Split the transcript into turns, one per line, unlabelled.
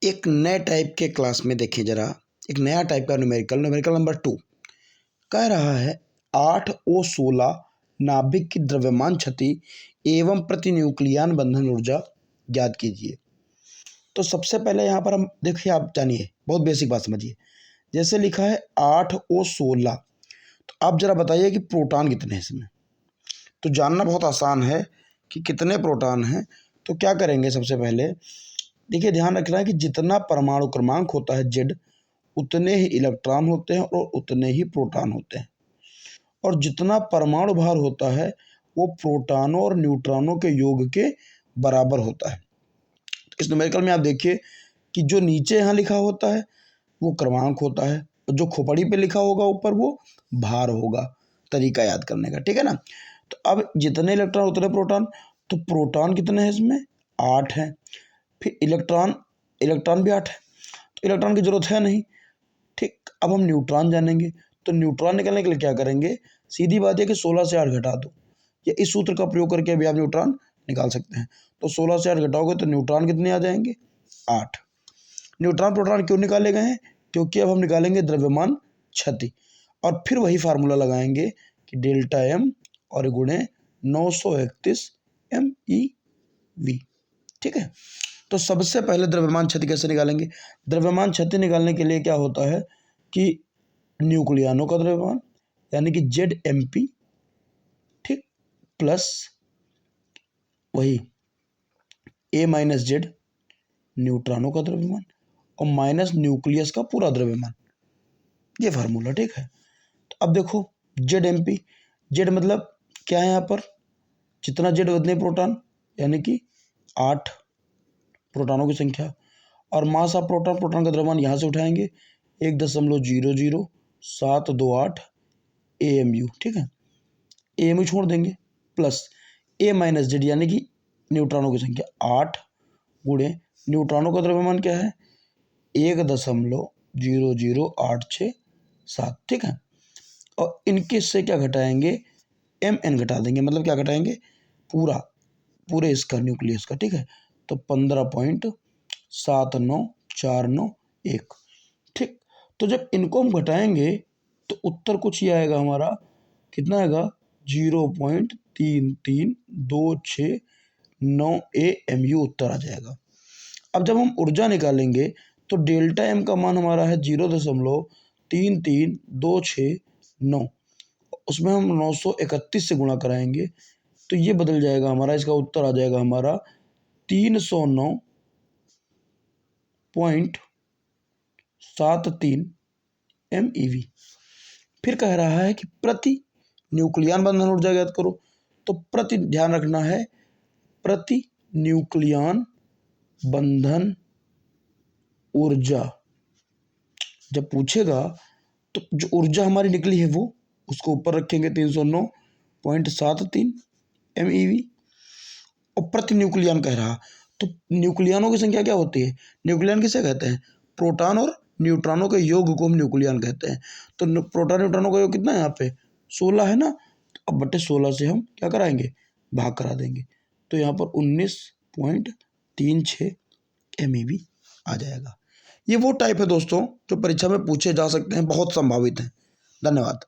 एक नए टाइप के क्लास में देखिए जरा, एक नया टाइप का न्यूमेरिकल नंबर 2 कह रहा है 8O16 नाभिक की द्रव्यमान क्षति एवं प्रतिन्यूक्लियन बंधन ऊर्जा ज्ञात कीजिए। तो सबसे पहले यहाँ पर हम देखिए, आप जानिए, बहुत बेसिक बात समझिए। जैसे लिखा है 8O16, तो आप जरा बताइए कि प्रोटॉन कितने हैं इसमें। तो जानना बहुत आसान है कि कितने प्रोटॉन हैं। तो क्या करेंगे, सबसे पहले देखिए, ध्यान रखना है कि जितना परमाणु क्रमांक होता है जेड, उतने ही इलेक्ट्रॉन होते हैं और उतने ही प्रोटॉन होते हैं। और जितना परमाणु भार होता है वो प्रोटॉनों और न्यूट्रॉनों के योग के बराबर होता है। तो इस न्यूमेरिकल में आप देखिए कि जो नीचे यहाँ लिखा होता है वो क्रमांक होता है, और जो खोपड़ी पे लिखा होगा ऊपर वो भार होगा। तरीका याद करने का, ठीक है ना। तो अब जितने इलेक्ट्रॉन उतने प्रोटॉन, तो प्रोटॉन कितने हैं इसमें, 8 हैं। फिर इलेक्ट्रॉन भी 8 है, तो इलेक्ट्रॉन की जरूरत है नहीं। ठीक, अब हम न्यूट्रॉन जानेंगे। तो न्यूट्रॉन निकालने के लिए क्या करेंगे, सीधी बात है कि 16 से 8 घटा दो, या इस सूत्र का प्रयोग करके भी आप न्यूट्रॉन निकाल सकते हैं। तो 16 से 8 घटाओगे तो न्यूट्रॉन कितने आ जाएंगे, 8। न्यूट्रॉन प्रोटॉन क्यों निकाले गए हैं, क्योंकि अब हम निकालेंगे द्रव्यमान क्षति, और फिर वही फार्मूला लगाएंगे कि डेल्टा एम और गुणे 931 MeV। ठीक है, तो सबसे पहले द्रव्यमान क्षति कैसे निकालेंगे। द्रव्यमान क्षति निकालने के लिए क्या होता है कि न्यूक्लियनों का द्रव्यमान यानी कि ZMP, ठीक, प्लस वही A-Z न्यूट्रॉनों का द्रव्यमान और माइनस न्यूक्लियस का पूरा द्रव्यमान, ये फार्मूला, ठीक है। तो अब देखो ZMP, जेड मतलब क्या है यहाँ पर, जितना जेड उतने प्रोटॉन, यानी कि 8 प्रोटॉनों की संख्या, और मास ऑफ प्रोटॉन, प्रोटॉन का द्रव्यमान यहाँ से उठाएंगे 1.00728 AMU, ठीक है। AMU छोड़ देंगे, प्लस A-Z यानी कि न्यूट्रॉनों की संख्या 8 गुणे न्यूट्रॉनों का द्रव्यमान क्या है 1.00867, ठीक है। और इनके से क्या घटाएंगे, MN घटा देंगे, मतलब क्या घटाएंगे, पूरे इसका न्यूक्लियस का, ठीक है। तो 15.79491, ठीक। तो जब इनको हम घटाएंगे तो उत्तर कुछ ही आएगा हमारा, कितना आएगा 0.332698 AMU उत्तर आ जाएगा। अब जब हम ऊर्जा निकालेंगे तो डेल्टा एम का मान हमारा है 0.33269, उसमें हम 931 से गुणा कराएंगे तो ये बदल जाएगा हमारा, इसका उत्तर आ जाएगा हमारा 309.73 MeV। फिर कह रहा है कि प्रति न्यूक्लियन बंधन ऊर्जा ज्ञात करो। तो प्रति, ध्यान रखना है, प्रति न्यूक्लियन बंधन ऊर्जा जब पूछेगा तो जो ऊर्जा हमारी निकली है वो उसको ऊपर रखेंगे 309.73 MeV। और प्रति न्यूक्लियन कह रहा, तो न्यूक्लियनों की संख्या क्या होती है, न्यूक्लियन किसे कहते हैं, प्रोटॉन और न्यूट्रॉनों के योग को हम न्यूक्लियन कहते हैं। तो प्रोटॉन न्यूट्रॉनों का योग कितना है यहाँ पे 16 है ना, तो अब बटे 16 से हम क्या कराएंगे, भाग करा देंगे, तो यहाँ पर 19.36 MeV आ जाएगा। ये वो टाइप है दोस्तों जो परीक्षा में पूछे जा सकते हैं, बहुत संभावित हैं। धन्यवाद।